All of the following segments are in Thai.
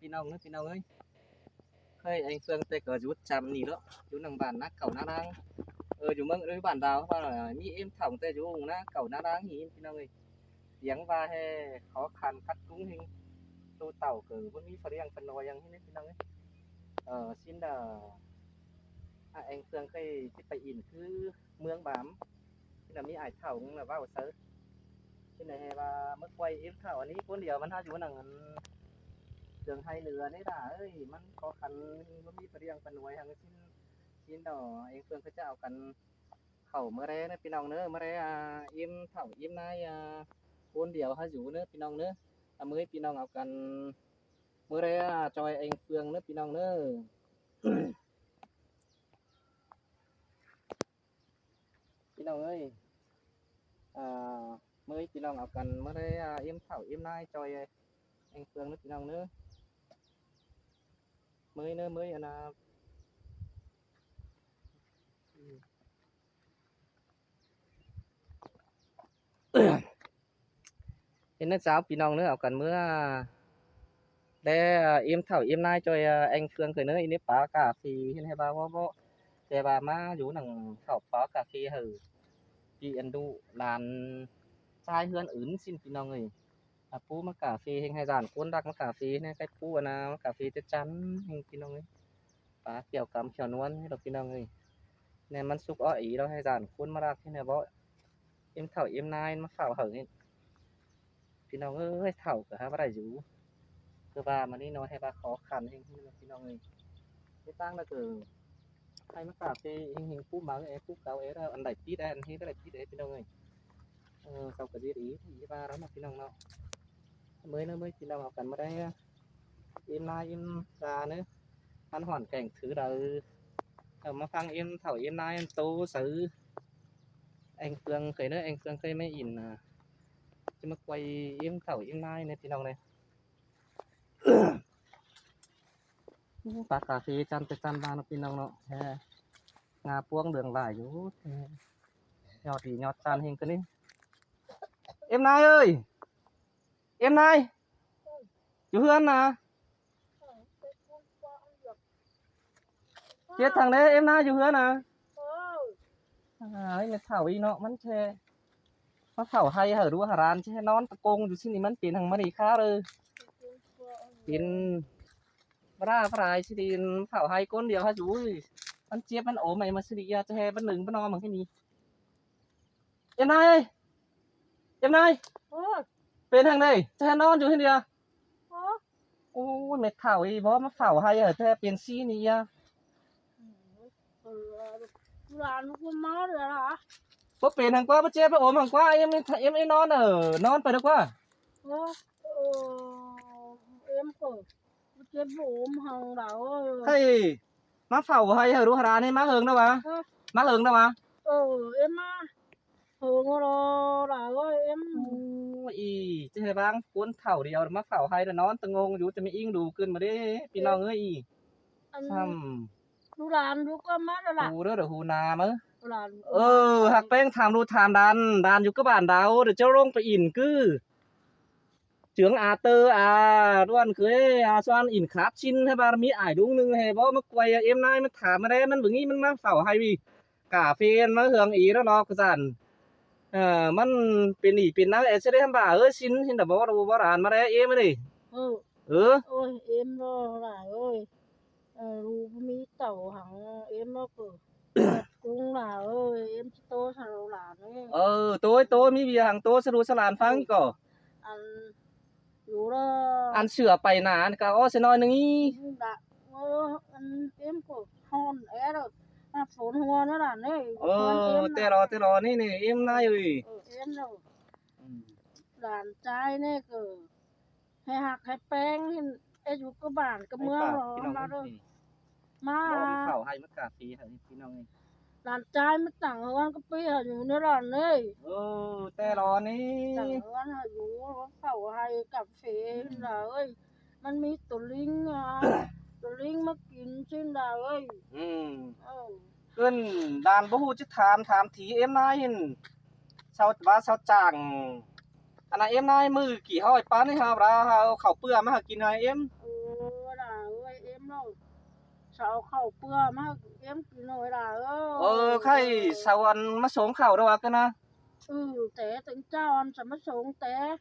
พี่น้องพี่น้องเอ้ยเคยanh Phương tê cờ rút chăm nỉ đó chú nằng bản nát cẩu na đang chú mừng đối bản đào qua là mi em thòng tê chú hùng na cẩu na đang nhỉพี่น้องเอ้ยtiếng va he khó khăn cắt cúng hình tô tàu cờ vẫn mi phải đang phần nồi yangพี่น้องเอ้ยxin là anh Phươngเคยที่ไปอินคือเมืองบามที่น่ะมีอ้ายเฒ่าน่ะเว้าเซิร์ชที่ไหนว่าเมื่อไกวเอ็มเฒ่าอันนี้คนเดียวมันหาอยู่นั่งđường hai lừa đấy đã ơiมันkhó khănมันมีประเดี๋ยวกันไว้ทางชิ้นดอกเองเพื่อนเขาจะเอากันเข่าเมื่อไรนะพี่น้องเนื้อเมื่อไรอิ่มเข่าอิ่มนายคนเดียวหาอยู่เนื้อพี่น้องเนื้อเมื่อพี่น้องเอากันเมื่อไรจอยเองเพื่อนเนื้อพี่น้องเนื้อพี่น้องเอ้ยเมื่อพี่น้องเอากันเมื่อไรอิ่มเข่าอิ่มนายจอยเองเพื่อนเนื้อพี่น้องเนื้อmới nữa mới là nên nó giáoพี่น้องnữaเอากันเมื่อได้อิ่มเท่าอิ่มนายจอยanh Phương cười nữa iniปากาฟีให้บ่าวบ่แต่ว่ามาอยู่หนังเข้าปากาฟีหือพี่อันดูลานชายเฮือนอื่นสิ้นพี่น้องเอ้ยปูมากาฟีให้จานคนรักมากาฟีเนี่ยใกล้ปูนะมากาฟีจะจันพี่น้องเอ้ยปลาเกี่ยวกำเขียวนวลให้เราพี่น้องเอ้ยเนี่ยมันสุกอ้ออีเราให้จานคนมารักที่เนี่ยบ่อิ่มเท่าอิ่มนายมาเฝ้าเหอะนี่พี่น้องเอ้ยเท่ากับฮะบ่ได้อยู่คือว่ามันนี่น้อยให้ว่าขอขันเองพี่น้องเอ้ยไม่ตั้งแล้วคือให้มากราบที่เฮงผู้มาเอ้ผู้เก่าเอ้แล้วอันใดปีได้อันที่ได้ปีได้พี่น้องเอ้ยเขาก็ดีที่ว่าแล้วนะพี่น้องเนาะmới nó mớiพี่น้องเอากันมาได้อิ่มนายอิ่มตาเนื้ออันหอนแก่งถือเด้มาฟังอิ่มเท่าอิ่มนายอันโตซื้อanh Phươngเคยเนอะanh Phươngเคยไม่อินจะมาquayอิ่มเท่าอิ่มนายเนี่ยพี่น้องเลยปลาคาเฟ่จันไปจันบ้านพี่น้องเนาะงาพวงเดืองหลายอยู่ยอดดียอดจันเฮงกันนี่em nai ơi em nai chú Hương nè chết thằng đấy em nai chú Hương nè ấyมันเฒ่าอีเนาะมันแช่มันเฒ่าให้เหอะดูหารานแช่นอนตะโกงอยู่ที่นี่มันเป็นทางมันอีกค่าเลยเป็นปลาปลายสิดินเผาให้ก้นเดียวฮะจูมันเจี๊ยบมันโอ้ไม่มาสิดิยาจะแห่มันหนึ่งมันนอนเหมือนที่นี่เอ็มนายเอ็มนายเป็นทางไหนจะแห่นอนอยู่ที่เดียวโอ้ยเม็ดเผาอีบอมาเผาให้เหรอแท้เป็นซีนี่ยาlà nó không máu rồi hả? cóเป็นทางกว่ามาเจี๊ยบไปโอ้ทางกว่าemนอนนอนไปดีกว่าem khổ chết ốm hằng đảo ơi เฮ้ยมาเผาให้เหรอดูหารานให้มาเฮิงนะวะมาเฮิงนะวะem á hưởng rồi đảo ơi em อีจะให้บางคนเฒ่าเดียวมาเผาให้แล้วนอนตะงงอยู่จะไม่อิงดูขึ้นมาดิพี่น้องเอ้ยซ้ำ ดูđànดูcon mắt rồi หูเด้อเดี๋ยวหูนามั้ง đàn หักแป้งถามดูถามดันอยู่กับบ้านดาวเดี๋ยวเจ้าลงไปอินคือเจืองอาเตอร์ด้วนเคยซ้อนอินครับชินให้บารมีอ้ายดุงนึงให้บ่มาไกวเอ็มนายมันถามมาได้มันบึงนี้มันมาเฝ้าให้วีกาเฟนมาเฮืองอีแล้วเนาะกษันมันเป็นอีเป็นนะสิได้ทำบ่าชินแต่บ่รู้บ่อ่านมาได้เอ็มนี่ôi em rồi đảo ơi lu mi tàu hằng em nó cứ cũng đảo ơi em chỉ tô sao là đấy ตัวมีเบียร์หังตัวสรุสลานฟังก่อ ăn đủ đó อันเสือไปหนาก็อ้อสิน้อยนึงอี đã ăn em của hòn é rồi phun hoa nó là đấy แต่รอนี่เอ็มนายเอ้ย em rồi đàn trai này cứ hay hạt hay beng hay chú cơ bản cơ mưa rồi mà rồi บ่มี mà ข้าวให้มากาฟีให้พี่น้องนี่ đàn trai mới tặng hơn cái pi ởอยู่ในร้านเลย แต่รอนี่ tặng hơn ởอยู่เขาให้กาแฟเลยมันมีตัวลิงตัวลิงมากินชิ้นดาวเอ้ยขึ้นด่านบ่ฮู้จะถามถีเอ็มนายเห็นเซาว่าเซาจ่างอันน่ะเอ็มนายมือกี่ห้อยปานให้เฮาราเฮาข้าวเปื้อมาหากินให้เอ็ม เ em rồi sao khẩu bừa mà em cứ nói là ใครสาวอันมาส่งข้าวดอกกันนะ té tính trao ăn sao mà xuống té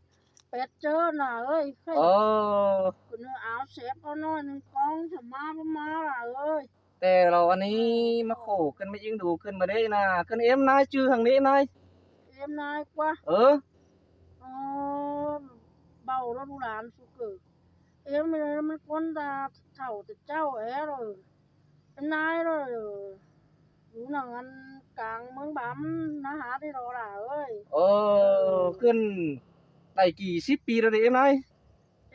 pet chơ là ơi เอ khay อ cứ nó áo xếp nó nói nên con sao má là ơi แต่เราอันนี้มาโขกันไม่ยิ่งดูขึ้นมาได้นะขึ้นเอ็มนายชื่อทางนี้นาย em nay qua เออ bầu nó đủ đàn su cử em nó con ta thầu từ cháu é rồi em nay rồi đủ nào ăn càng mướn bám nó há đi rồi là ơi ขึ้นได้กี่10 ปีแล้วเด้เอ็มนาย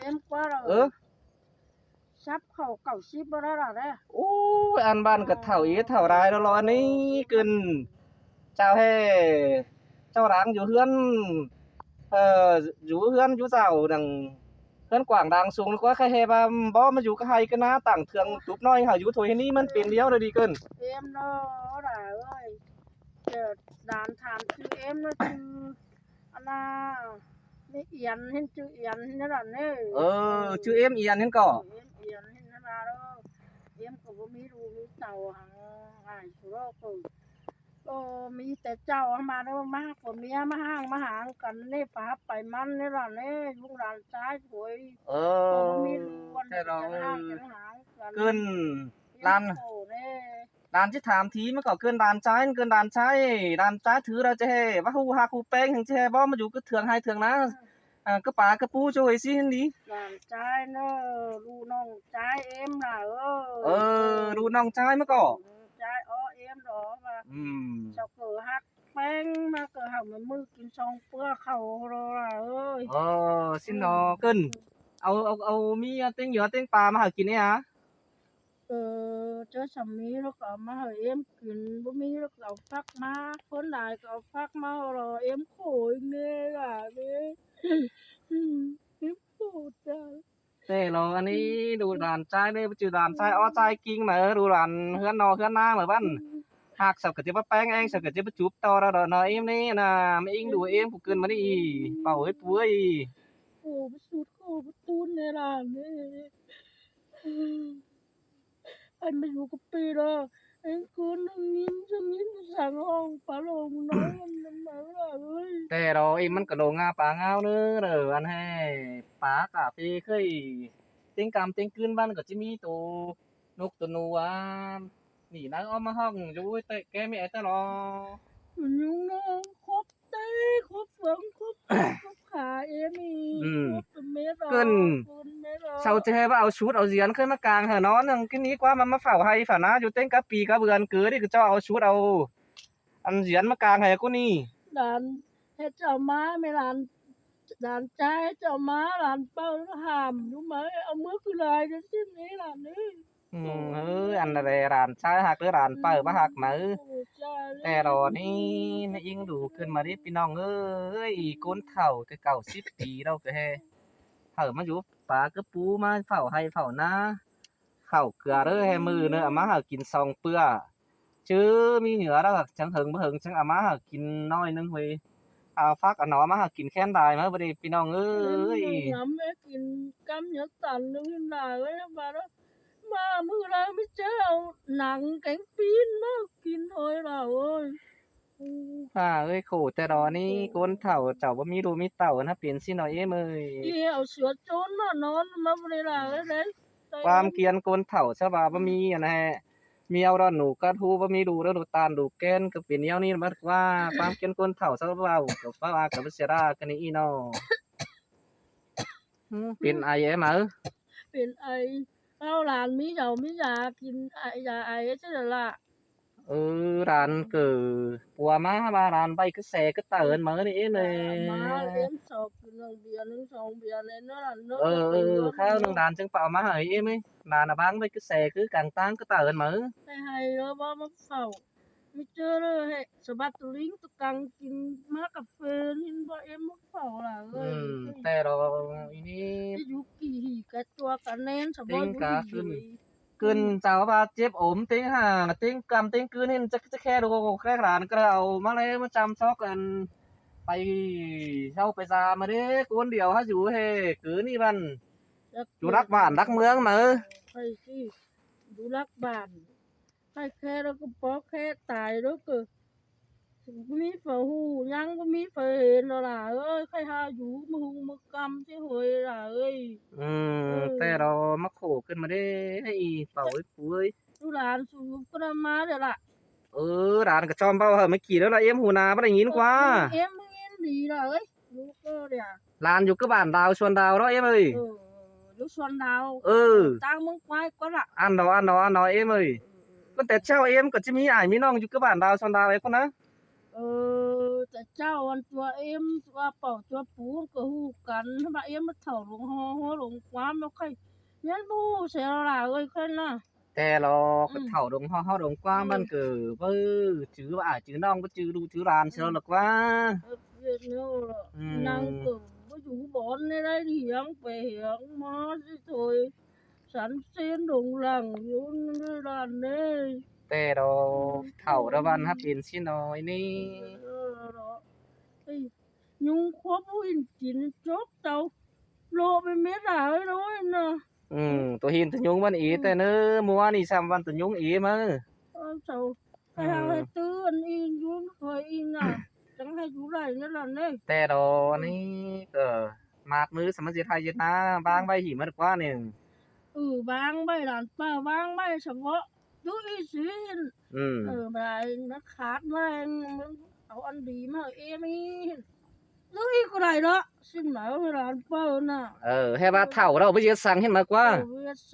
em qua เอ rồi อ sắp khẩu cẩu ship vào đó là đấy โอ้ยอันบ้านก็เฒ่าอีเฒ่ารายแล้วรออันนี้ขึ้นเจ้าแฮ่เจ้าร้างอยู่เฮือนเอ่ออยู่เฮือนอยู่เจ้าดังเฮือนกว้างดังสูงกว่าใครแฮ่ว่าบ่มาอยู่กับไผกันนะตั้งเทืองจุบน้อยเฮาอยู่ถ้วยนี้มันเป็นเดียวเลยดีเกิน em nó là ơi giờ đàn thàn chứ em nó chứ anh à mấy yến hết chứ yến nó là nè ชื่อเอ็มอีอันนั้นก็ em yến hết nó là đó em cũng có mấy đu mấy tàu hàng hải số đó cũngมีแต่เจ้ามาเด้อมาผัวเมียมาห่างมาหางกันนี่ฟ้าไปมันนี่ล่ะนี่ลูกหลานชายสวย มีวันจะห่างกันหางกัน เกินร้าน โอ้นี่ ร้านที่ถามทีมันก็เกินร้านtráiเกินร้านtráiร้านtráiถือเราจะให้ว่าฮู้ฮักฮู้แป้งถึงจะให้บ่มาอยู่ก็เถืองให้เถืองนะก็ปลากระปูช่วยสิหั่นดิ หลานชายเนอะลูกน้องชายเอ็มล่ะ ดูน้องtráiมันก็ ชายเอ็มดอกว่า ม เจ้าเกิดฮักแป้งมาเกิดหักมันมือกินซองเปื้อเขารอล่ะเอ้ย สินอเกินเอามีเต็งเหยื่อเต็งปลามาหากินนี่ฮะ เจอสามีแล้วก็มาให้เอ็มกินบ่มีแล้วก็เอาฟักมาคนหลายก็เอาฟักมารอเอ็มโขยเนี่ยล่ะนี่เอ็มโขยจ้ะ แต่เราอันนี้ดูร้านtrái đây chứร้านtrái trái kinh màดูร้านเฮือนนอเฮือนนาmà bạn hạc sao cái bắp bánh anh sao cái bắp chụp to ra đó nói em đi là mấy anh đùa em cũng cơn mà đi bảo ấy puối โอ้ไปสุดโอ้ไปตูนในร้านนี่อันมาอยู่กับปีแล้วไอ้คนนั่งยิ้มสั่งห้องปลาลงน้อยมันมาแล้วเอ้ย แต่เราเอ็มมันกระโดงงาปลาเงาเนื้อเด้ออันให้ปลากาเฟเคยเต็งกำเต็งคืนบ้านก็จะมีตัวนกตัวนัวนี่นะเอามาห้องอยู่แต่แกไม่ไอ้ตลอ มันยุ่งนะครบเต้ครบเฟืองครบขาเอ็มี่ครบเป็นเม็ดหรอเป็นเม็ดหรอ sau chơi vào áo shoot áo giếng khơi mà càng hở nó rằng cái ní quá mà phảo hay phảo ná chú tên cá pì cá vườn cứ đi cứ cho áo shoot áo ăn giếng mà càng hay cô ni หลานให้เจ้าม้าไม่หลานหลานใจให้เจ้าม้าหลานเป้าห้ามรู้ไหมเอามือคือลายจะสิ้นนี้หลานนี่ ăn này ràn trái hạt đứa ràn bờ mà hạt màแต่รอนี่ไม่ยิงดูขึ้นมาดิพี่น้องเอ้ยก้นเข่าcáiเก่า10 ปีเราก็แฮ่เห่อมาอยู่ปลากระปูมาเฝ้าให้เฝ้านะเข่าเกลือเด้อให้มือเนอะมาหากินซองเปื้อchứมีเหนือแล้วจังหึงบ่หึงจังเอามาหากินน้อยนึงเว้ยเอาฟักเอาหนอมาหากินแค้นได้มาบ่ได้พี่น้องเอ้ย ngắm bé kín cắm nhớ tàn đứng in là ấy mà đó mà mưa ra mới treo nặng cánh pin nó kín thôi là ơi เอ้ยโขแต่ดอนี่ก้นเฒ่าเจ้าบ่มีลูกมีเต้านะเปลี่ยนสิหน่อยเอ้ยเอ้ย đi ở sửa trốn nó nón mà đây là cái đấy ความเกรียนก้นเฒ่าซะว่าบ่มีอันนั้นแหละมีเอาดอนหนูกระทูบ่มีดูแล้วดูตาลดูแก้นก็เป็นแนวนี้มันว่าความเกรียนก้นเฒ่าซะว่าก็ว่าก็บ่เสียดายกันนี่เนาะเป็นไอเอ็ม เป็นไอเอาหลานมีgiàuมียากินไอยาไอchứ là ร้านคือปัวมาว่าร้านใบก็แสก็เตินมานี่เอ้ย mà em sợ cái bia nó xong bia này nó là nó ข้าวนึงร้านจังเปล่ามาให้เอ้ยมั้ยร้านน่ะบางใบก็แสคือกันตั้งก็เตินมา hay hay đó ba mất phẩuไม่เจอเลยให้สะบัดตัวลิงตัวกังกินมากาแฟนี่บ่เอ็มmất phẩu là แต่เราอีนี่ อยู่กี่หีกับตัวกันแน่นสะบัด กึนเจ้าว่าเจ็บอมเต็งห่างเต็งกำเต็งคืนนี่จะแค่ดูแค่ร้านก็เอามาเลยมาจำซอกกันไปเช่าไปซามาเด้คนเดียวฮะอยู่เฮคือนี่มันอยู่รักบ้านรักเมืองมา ไปสิดูรักบ้านให้แค่แล้วก็ปอแค่ตายแล้วก็มีฝาหูยังก็มีฝาเห็นแล้วล่ะเอ้ยใครหาอยู่มือหูมือกำที่หวยล่ะเอ้ยแต่เรามาโขขึ้นมาได้ให้เป่าไอ้ปุ้ยดูหลานสูบก็นำมาเดี๋ยวล่ะร้านกระจอมเป่าเหอะไม่กี่แล้วละเอ็มหูนาบ่ได้ยินกว่าเอ็มมึงเอ็นดีล่ะเอ้ยลูกก็เดี๋ยว ร้านอยู่ก็บ้านดาวชวนดาวเนาะเอ็มเอ้ยลูกชวนดาวตั้งมึงไว้ก็ล่ะอันเนาะเอ็มเอ้ยก็แต่เจ้าเอ็มก็จะมีอ้ายมีน้องอยู่ก็บ้านดาวชวนดาวไอ้คนนะแต่เจ้าอันตัวเอ็มตัวเป่าตัวปูก็ฮู้กันถ้ามาเอ็มมาเถ่าลงหัวลงความแล้วค่อยยันบู้เสียล่ะเอ้ยค่อยน่ะแต่เราก็เฒ่าดงเฮาดงกว้างมันก็จื้อว่าจื้อน้องบ่จื้อดูจื้อหลานเสียหรอกว่าเฮ็ดแนวล่ะนางก็บ่อยู่บ่อนได้เถียงไปเถียงมาสิโถยสันเส้นดงหลังอยู่ในร้านนี้แต่เราเฒ่าแล้ววันฮับเป็นสิน้อยนี่ยุงควบวินกินจกเต่าโลไปเม็ดหลายน้อยน่ะตัวหินตัวยุงมันอีแต่เนอมัวนี่3วันตัวยุงอีมาเจ้าให้เอาให้ตื่นอียุงเคยอีน่ะจังให้อยู่ได้นั่นล่ะนี่แต่เรานี่ก็มากมือสมัยสิไทยเย็นนะบางใบหิมะกว่านี่บางใบหลานป้าบางใบเฉพาะดูอีสิบายนักขาดแรงเอาอันดีมาเอ็มีดูอีกไรเนาะสิ้นหมายเวลาเปิ้ลน่ะให้ว่าเฒ่าเราไปเฮ็ดสั่งเห็นมากว่า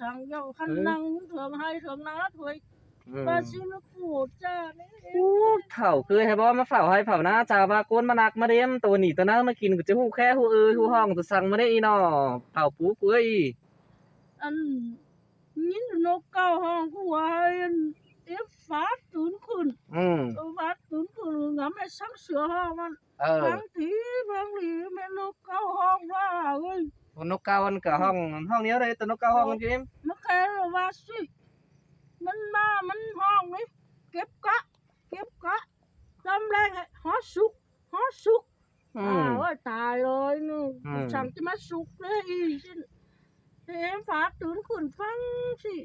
สั่งเจ้าคันนั่งเถิงให้เถิงนาถวยบาซิลกูจ้าเฒ่าคือให้บ่มาเฝ้าให้เฝ้านะจ้าว่าโกนมานักมาเรียมตัวนี้ตัวนั้นมากินก็จะฮู้แค่ฮู้ฮู้ห้องตัวสั่งมาได้อีน้อเฒ่าปูกุ้ยอันยินนกเก้าห้องกูว่าฟ้าตื่นขึ้นฟ้าตื่นขึ้นงำให้ซ้ำเสือห้องมันบางทีแม่นกเก้าห้องว่าเอ้ยนกเก้ามันก็ห้องนี้เลยตัวนกเก้าห้องจิมมันแค่ว่าสิมันมามันห้องนี่เก็บกะจำแรงหอสุกว่าตายเลยนู่นสั่งจะมาสุกเลยสิเห็นฟ้าตื่นขึ้นฟังสิ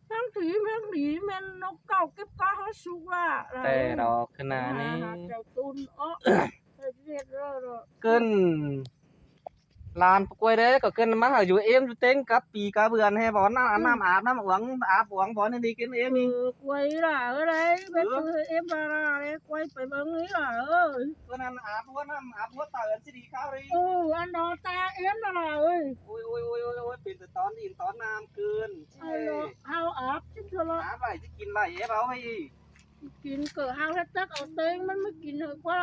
ทั้งถีแม่นนกเก่าเก็บกะหอสุกล่ะแต่ดอกขนาดนี้เจ้าตุนเรียกเกินลานปกวยเด้ก็เกินมาหาอยู่เอ็มอยู่เต็งกับปีกะเบือนให้บ่น้ำอาบน้ำหวังอาบหวังบ่นี่กินเอ็มอีกวยล่ะเอ้ยเป็นเอ็มมาเลยกวยไปเบิ่งนี่ล่ะตัวนั้นอาบหัวน้ำอาบหัวตาสิดีข้าวเลยอันดอตาเอ็มล่ะเอ้ยโอ้ยเป็นแต่ตอนดินตอนน้ำเกินเฮาอาบจิเถอะอาบไปจะกินไปเอ็มเอาให้กินเกิดเฮาเฮ็ดจักเอาเต็งมันไม่กินเถอะกว่า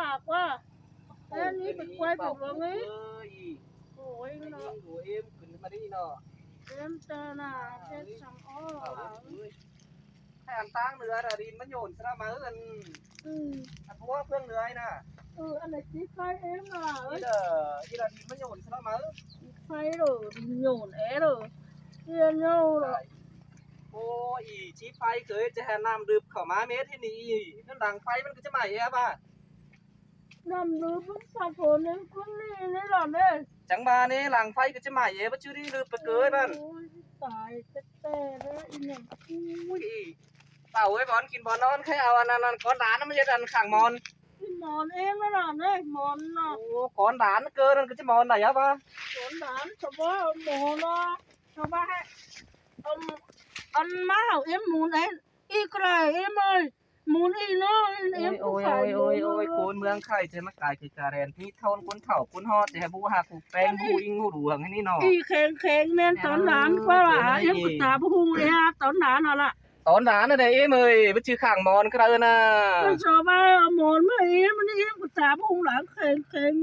อันนี้เป็นกวยแบบว่างี้โอ้ยเนาะเอ็มขึ้นมาดิเนาะเอ็มเตอน่ะเฮ็ดสั่งให้อันตั้งเนื้อดินมันโยนซะมาอันเพราะว่าเพื่อนเนื้อน่ะอันไหนที่ไฟเอ็มล่ะอีดินมันโยนซะมาไฟโโยนเรียนโย่โอ้ยชี้ไฟเคยจะแห่น้ำดื่มเข้ามาเม็ดที่นี่นั่นดังไฟมันก็จะไหม้แอบอ่ะน้ำดื่มมันสะพนในคนนี้นี่หรอเนี่ยจังบาเนี่ยหลังไฟก็จะไหม้แอบชื่อนี่ลืมไปเกยบ้านตายแต่เลยอีเนี่ยเต่าไว้บอนกินบอนนอนใครเอาอันนั้นก้อนด่านนั่นไม่ใช่อันขังมอนมอนเองไม่หรอเนี่ยมอนเนาะโอ้ก้อนด่านเกินนั่นก็จะมอนไหนอ่ะบ้าก้อนด่านชาวบ้านมอนเนาะชาวบ้านให้อันมาเอาเอ็มมูนเอ็นอีกไรเอ็มเอ้ยมูนอีเนาะเอ็มโอ้ยโคนเมืองไข่จะมากายคือการแรนพี่เท่าคนเถ่าคนฮอดจะให้บูหาผูแป้งบูอิงหูหลวงให้นี่เนาะอีแข็งแม่นตอนหลานก็ล่ะเอ็มกุตาบูฮุงเลยฮะตอนหลานเอาล่ะตอนหลานน่ะเอ็มเอ้ยไปชื่อข้างมอนก็ได้น่ะมันชอบเอามอนมาเอ็มมันเอ็มกุตาบูฮุงหลานแข็ง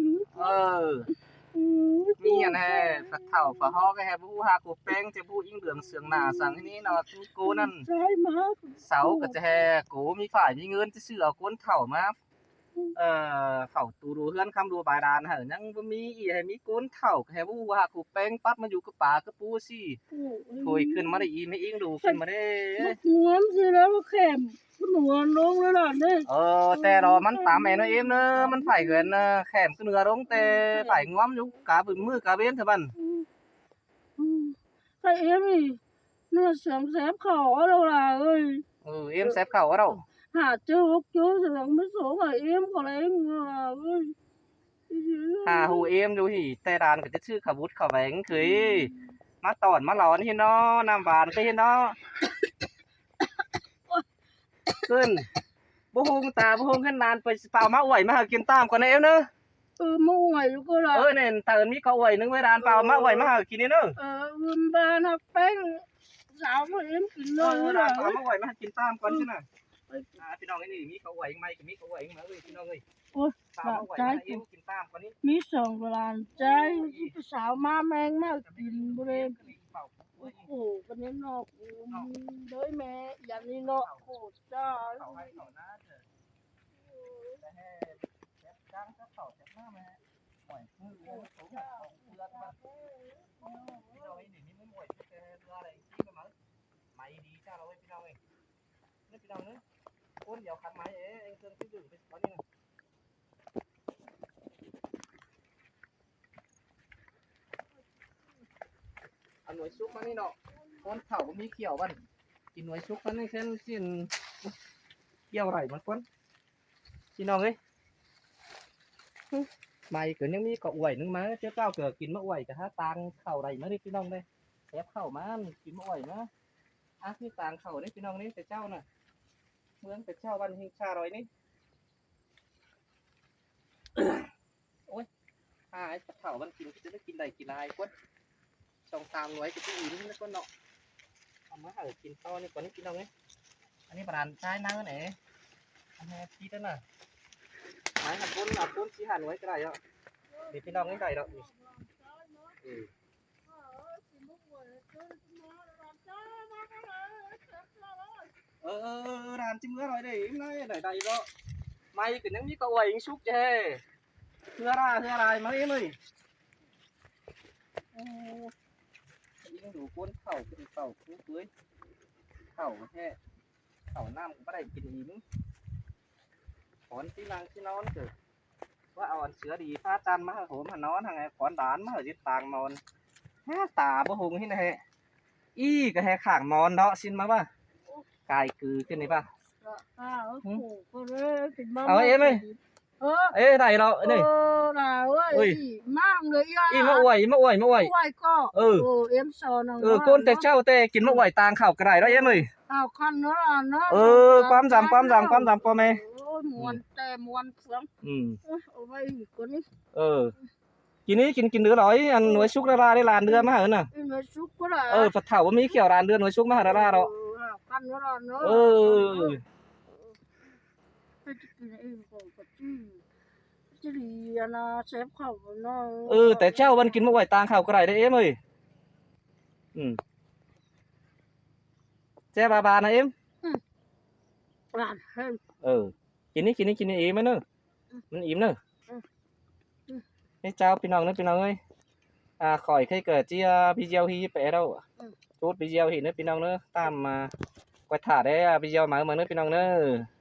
มีอันแห่สักเถ่าฝาฮอกให้บูหาผูแป้งจะบูอิงเหลืองเสืองหน้าสั่งให้นี่เนาะกูนั่นใช่มั้ยเสาก็จะแห่กูมีฝ่ายมีเงินจะซื้อเอาก้นเถ่ามาเฝ้าตูดูเฮือนคำดูบายดานเหรอยังบ่มีอีให้มีก้นเถ่าให้บูว่ากูแป้งปัดมาอยู่กับป่ากับปูสิถอยขึ้นมาได้อีไม่อิงดูขึ้นมาได้หัวมันสิแล้วแข็มหัวลงแล้วล่ะนี่แต่รอมันตามแม่น้อยเอ็มเนอะมันไฟเกินแข็มขึ้นเรือลงแต่ไฟง้อมอยู่กาบึงมือกาเว้นเถอะบันไฟเอ็มนี่ nó sớm xếp khổ đâu là ơi em xếp khẩu ở đâu hả chú sớm mới số mà em có lấy ơi hà hù emดูหิแต่ร้านก็จะชื่อขบุดเขาแหวงคือมาตอนมาหลอนเห็นเนาะน้ำบานก็เห็นเนาะขึ้นบ่ฮงตาบ่ฮงขึ้นนานไปเปล่ามาอวยมาหากินตามก่อนนะเอ็มเนอะ mua ngoài cô làเนี่ยเติมมีเขาอวยนึงไว้ร้านเปล่ามาอวยมาหากินนี่เนอะ ba nó bánh giáo mà em kín ร้าน rồi เปล่า là มาอวยมาหากินตามก่อนใช่ไหมพี่น้องไอ้นี่มีเขาอวยไหมก็มีเขาอวยมาเลยพี่น้องเอ้ยเปล่ามาอวยมาเอ็มกินตามก่อนนี่ mí sòng và làm trái xảo ma men mà kín bữa đêm khổ cái này nó đối mẹ giờ đi nó khổ cha เขาให้เขาหน้าเถอะแต่ให้แจ๊บจ้างเขาแจ๊บหน้าแม่หวยมือเรื่องเขาแบบของเพื่อนมาพี่น้องไอ้นี่ไม่หวยแต่เรื่องอะไรที่มันไม่ดีจ้าเราไว้พี่น้องเอ้ยนี่พี่น้องเนอะคนเดียวขัดไม้เองเครื่องที่ดื่มไปตอนนี้นะเอาหน่วยซุกมานี่เนาะคนเผามีเขียวบ้านกินหน่วยซุกมันนี่เส้นสิ้นเกี่ยวไรมันก้นพี่น้องเอ้ยไม่เกิดยังมีก็อวยนึงมาเจ้าเจ้าเกิดกินมะอวยกับฮะตางเข่าไรมาดิพี่น้องเลยแอบเข่ามันกินมะอวยนะพี่ตางเข่าได้พี่น้องนี่แต่เจ้าน่ะเมืองแต่เจ้าวันเฮงชาลอยนี่โอ้ยไอ้เข่ามันกินจะได้กินใดกินลายก้นสองตามหน่วยกับที่อื่นนี่ก้นเนาะเอามาหากินต่อนี่ก่อนนี่พี่น้องเอ้ยอันนี้ประดานใช้น้ำไหนอันนี้พี่นั่นน่ะไม้หันก้นชี้หันไว้ก็ได้แล้วดีพี่น้องนี่ได้แล้วร้านจิ้มเนื้อหน่อยดิน้อยได้แล้วไม่ก็ยังมีกระไหวชุกเจ้เนื้ออะไรมาเอ้ยมึงยิ่งดูก้นเข่าเป็นเข่าคุ้ยเข่าแค่เข่าน้ำก็ได้กินหินขอนที่นางที่นอนเกิดว่าเอาอันเสือดีผ้าจันมาโหมหันนอนทางไงขอนด่านมาเหยึดตางนอนแฮ่ตาบ่หงที่ไหนอีก็แฮ่ข่างนอนเนาะซินมาป่ะกายคือขึ้นนี่ป่ะเอาเอ็มเลยเอ้ยได้เราเนี่ยmang người yêu อีมาอวย co em sò nó ก้นแต่เจ้าแต่กินมาอวยตางข่าวกระไรแล้วเอ็มเลย khăn nó là nó ความจำพ่อแม่ muôn tè muôn phương ôi con đi กินนี้กินเนื้อร้อยอันหน่วยชุกดาราได้ลานเดือนมาเหรอน่ะ nó xúc quá là ฝัดเถาว่ามีเขียวลานเดือนหน่วยชุกมาหาดาราเรา khăn nó là nó chứ thì nó xếp khẩu nó แต่เจ้าวันกินมาอวยตางข่าวกระไรได้เอ็มเลยเจ้าบานะเอ็ม làm hơn กินนี้อิ่มไหมเนอะมันอิ่มเนอะให้เจ้าพี่น้องเนอะพี่น้องเอ้ยkhỏi khi cờ chia video hi bé đâu chút video thì nữaพี่น้องเนอะตามมาquay thả đấy video mà nữaพี่น้องเนอะ